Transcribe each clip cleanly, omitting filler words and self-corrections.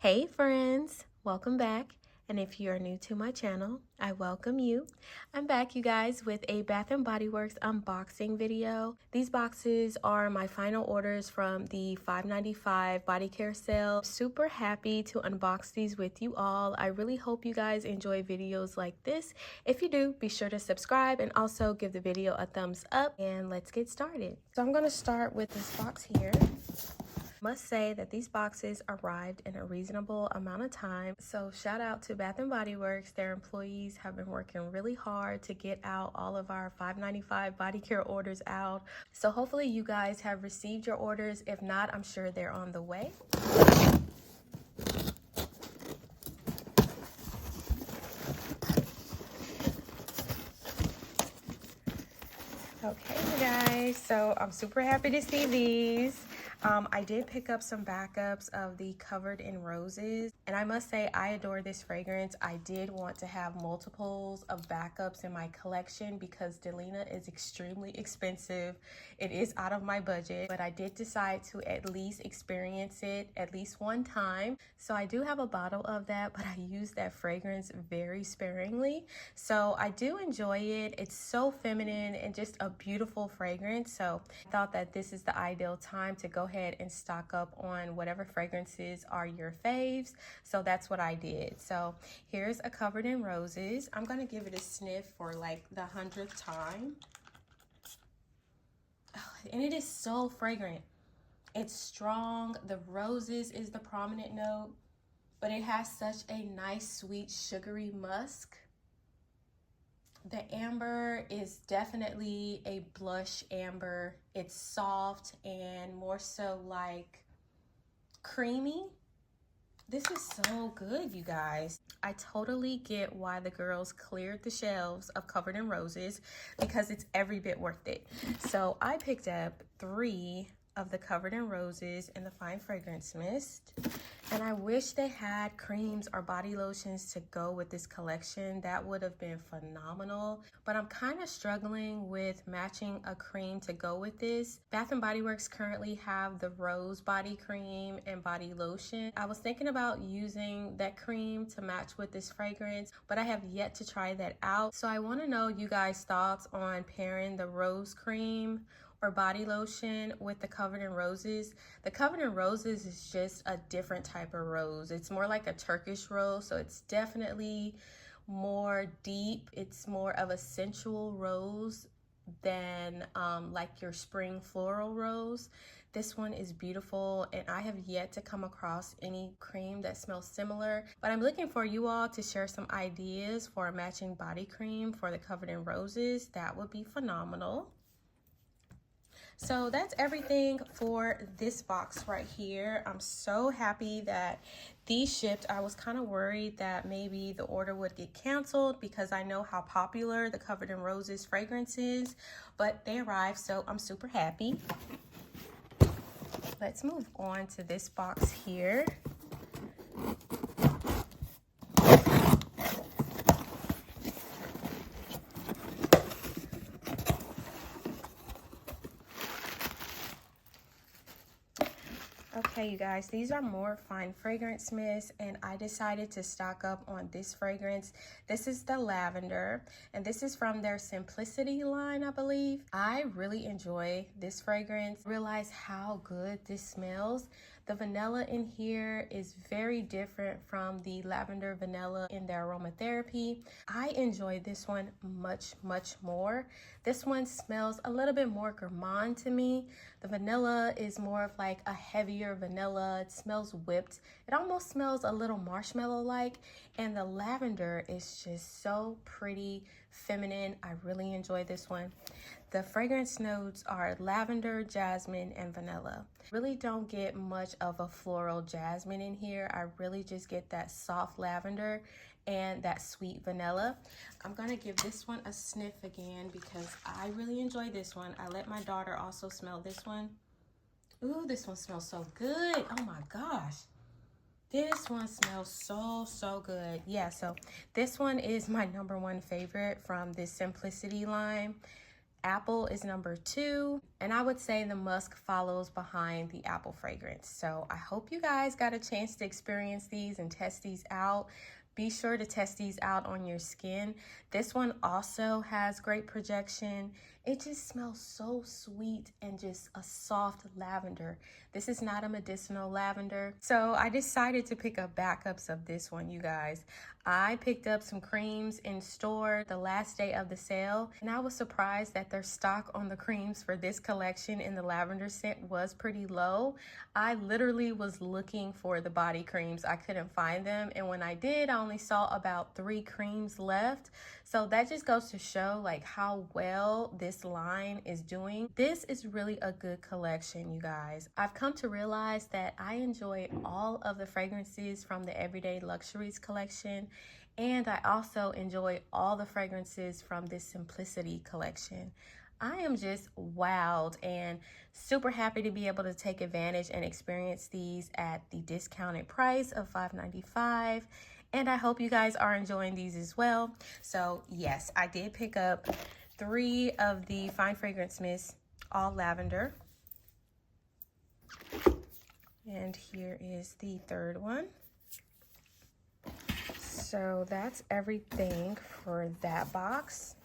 Hey friends, welcome back. And if you are new to my channel, I welcome you. I'm back, you guys, with a Bath & Body Works unboxing video. These boxes are my final orders from the $5.95 Bodycare sale. Super happy to unbox these with you all. I really hope you guys enjoy videos like this. If you do, be sure to subscribe and also give the video a thumbs up, and let's get started. So I'm going to start with this box here. Must say that these boxes arrived in a reasonable amount of time. So shout out to Bath & Body Works. Their employees have been working really hard to get out all of our $5.95 body care orders out. So hopefully you guys have received your orders. If not, I'm sure they're on the way. Okay, you guys, so I'm super happy to see these. I did pick up some backups of the Covered in Roses, and I must say I adore this fragrance. I did want to have multiples of backups in my collection because Delina is extremely expensive. It is out of my budget, but I did decide to at least experience it at least one time. So I do have a bottle of that, but I use that fragrance very sparingly. So I do enjoy it. It's so feminine and just a beautiful fragrance. So I thought that this is the ideal time to go ahead and stock up on whatever fragrances are your faves. So that's what I did. So here's a Covered in Roses. I'm going to give it a sniff for like the 100th time. Oh, and it is so fragrant. It's strong. The roses is the prominent note, but it has such a nice, sweet, sugary musk. The amber is definitely a blush amber. It's soft and more so like creamy. This is so good, you guys. I totally get why the girls cleared the shelves of Covered in Roses because it's every bit worth it. So I picked up 3 of the Covered in Roses in the Fine Fragrance Mist. And I wish they had creams or body lotions to go with this collection. That would have been phenomenal. But I'm kind of struggling with matching a cream to go with this. Bath & Body Works currently have the Rose Body Cream and Body Lotion. I was thinking about using that cream to match with this fragrance, but I have yet to try that out. So I want to know you guys' thoughts on pairing the Rose Cream or body lotion with the Covered in Roses. The Covered in Roses is just a different type of rose. It's more like a Turkish rose, so it's definitely more deep. It's more of a sensual rose than like your spring floral rose. This one is beautiful, and I have yet to come across any cream that smells similar, but I'm looking for you all to share some ideas for a matching body cream for the Covered in Roses. That would be phenomenal. So that's everything for this box right here. I'm so happy that these shipped. I was kind of worried that maybe the order would get canceled because I know how popular the Covered in Roses fragrance is, but they arrived, so I'm super happy. Let's move on to this box here. Okay, you guys, these are more Fine Fragrance Mists, and I decided to stock up on this fragrance. This is the lavender, and this is from their Simplicity line, I believe. I really enjoy this fragrance. Realize how good this smells. The vanilla in here is very different from the lavender vanilla in their aromatherapy. I enjoy this one much more. This one smells a little bit more gourmand to me. The vanilla is more of like a heavier vanilla. It smells whipped. It almost smells a little marshmallow-like. And the lavender is just so pretty, feminine. I really enjoy this one. The fragrance notes are lavender, jasmine, and vanilla. Really don't get much of a floral jasmine in here. I really just get that soft lavender and that sweet vanilla. I'm gonna give this one a sniff again because I really enjoy this one. I let my daughter also smell this one. Ooh, this one smells so good. Oh my gosh. This one smells so good. Yeah, so this one is my #1 favorite from this Simplicity line. Apple is number 2, and I would say the musk follows behind the apple fragrance. So I hope you guys got a chance to experience these and test these out. Be sure to test these out on your skin. This one also has great projection. It just smells so sweet and just a soft lavender. This is not a medicinal lavender. So I decided to pick up backups of this one, you guys. I picked up some creams in store the last day of the sale, and I was surprised that their stock on the creams for this collection in the lavender scent was pretty low. I literally was looking for the body creams. I couldn't find them, and when I did, I only saw about 3 creams left. So that just goes to show like how well this line is doing. This is really a good collection, you guys. I've come to realize that I enjoy all of the fragrances from the Everyday Luxuries collection, and I also enjoy all the fragrances from this Simplicity collection. I am just wowed and super happy to be able to take advantage and experience these at the discounted price of $5.95. And I hope you guys are enjoying these as well. So yes, I did pick up 3 of the Fine Fragrance Mists, all lavender. And here is the 3rd one. So that's everything for that box.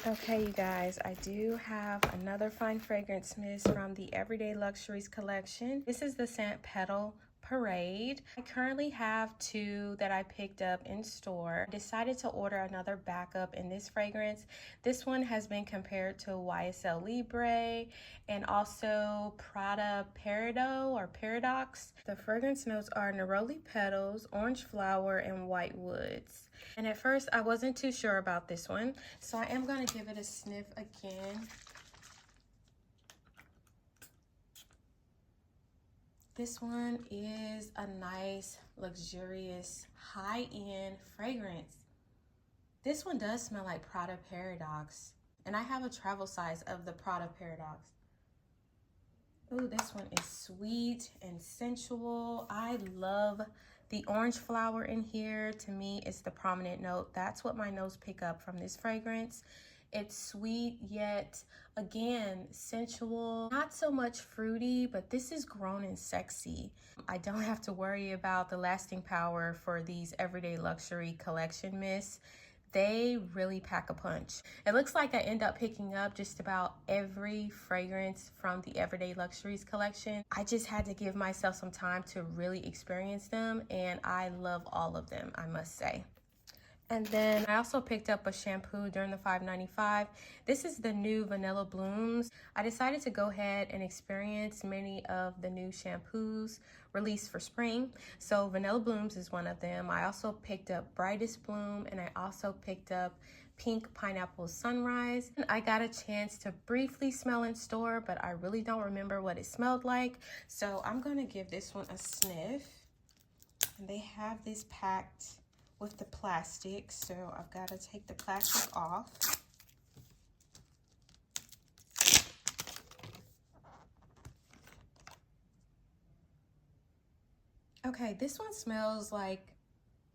Okay, you guys, I do have another Fine Fragrance Mist from the Everyday Luxuries collection. This is the Scent Petal Parade. I currently have 2 that I picked up in store. I decided to order another backup in this fragrance. This one has been compared to YSL Libre and also Prada Paradox. The fragrance notes are neroli petals, orange flower, and white woods. And at first I wasn't too sure about this one, so I am going to give it a sniff again. This one is a nice, luxurious, high-end fragrance. This one does smell like Prada Paradox, and I have a travel size of the Prada Paradox. Ooh, this one is sweet and sensual. I love the orange flower in here. To me, it's the prominent note. That's what my nose pick up from this fragrance. It's sweet, yet again, sensual. Not so much fruity, but this is grown and sexy. I don't have to worry about the lasting power for these Everyday Luxury collection mists. They really pack a punch. It looks like I end up picking up just about every fragrance from the Everyday Luxuries collection. I just had to give myself some time to really experience them, and I love all of them, I must say. And then I also picked up a shampoo during the $5.95. This is the new Vanilla Blooms. I decided to go ahead and experience many of the new shampoos released for spring. So Vanilla Blooms is one of them. I also picked up Brightest Bloom, and I also picked up Pink Pineapple Sunrise. And I got a chance to briefly smell in store, but I really don't remember what it smelled like. So I'm gonna give this one a sniff. And they have this packed with the plastic, so I've got to take the plastic off. Okay, this one smells like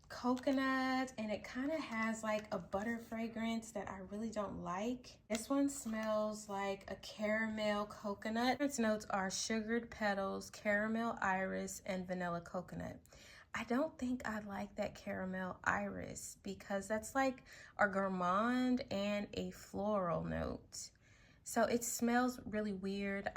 coconut, and it kind of has like a butter fragrance that I really don't like. This one smells like a caramel coconut. Its notes are sugared petals, caramel iris, and vanilla coconut. I don't think I like that caramel iris because that's like a gourmand and a floral note. So it smells really weird.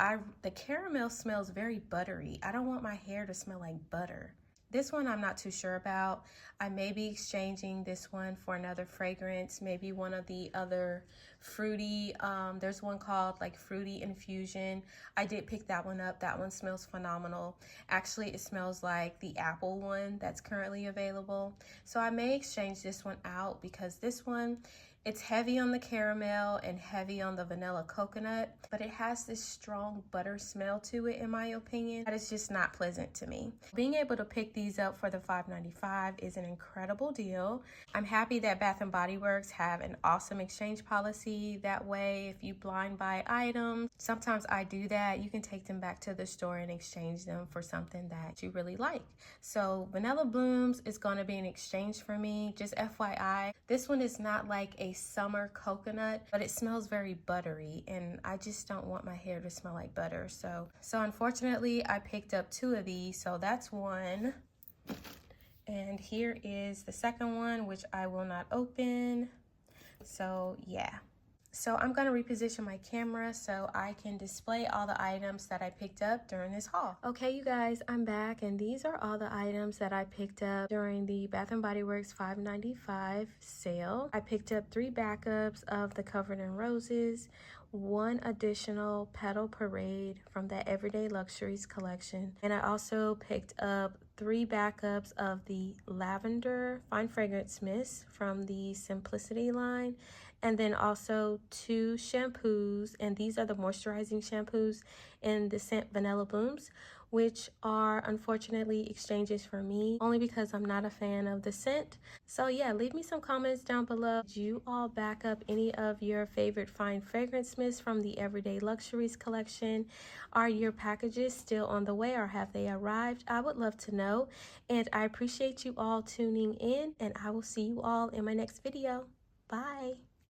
The caramel smells very buttery. I don't want my hair to smell like butter. This one I'm not too sure about. I may be exchanging this one for another fragrance, maybe one of the other fruity, there's one called like Fruity Infusion. I did pick that one up. That one smells phenomenal. Actually, it smells like the apple one that's currently available. So I may exchange this one out because this one It's heavy on the caramel and heavy on the vanilla coconut, but it has this strong butter smell to it, in my opinion, that is just not pleasant to me. Being able to pick these up for the $5.95 is an incredible deal. I'm happy that Bath & Body Works have an awesome exchange policy. That way, if you blind buy items, sometimes I do that, you can take them back to the store and exchange them for something that you really like. So Vanilla Blooms is going to be an exchange for me. Just FYI, this one is not like a summer coconut, but it smells very buttery, and I just don't want my hair to smell like butter. So unfortunately, I picked up 2 of these, so that's one. And here is the second one, which I will not open. So yeah. So I'm going to reposition my camera so I can display all the items that I picked up during this haul. Okay, you guys, I'm back, and these are all the items that I picked up during the Bath & Body Works $5.95 sale. I picked up 3 backups of the Covered in Roses, 1 additional Petal Parade from the Everyday Luxuries collection, and I also picked up 3 backups of the Lavender Fine Fragrance Mist from the Simplicity line, and then also 2 shampoos, and these are the moisturizing shampoos in the scent Vanilla Blooms, which are unfortunately exchanges for me, only because I'm not a fan of the scent. So yeah, leave me some comments down below. Did you all back up any of your favorite fine fragrance mists from the Everyday Luxuries collection? Are your packages still on the way, or have they arrived? I would love to know, and I appreciate you all tuning in, and I will see you all in my next video. Bye.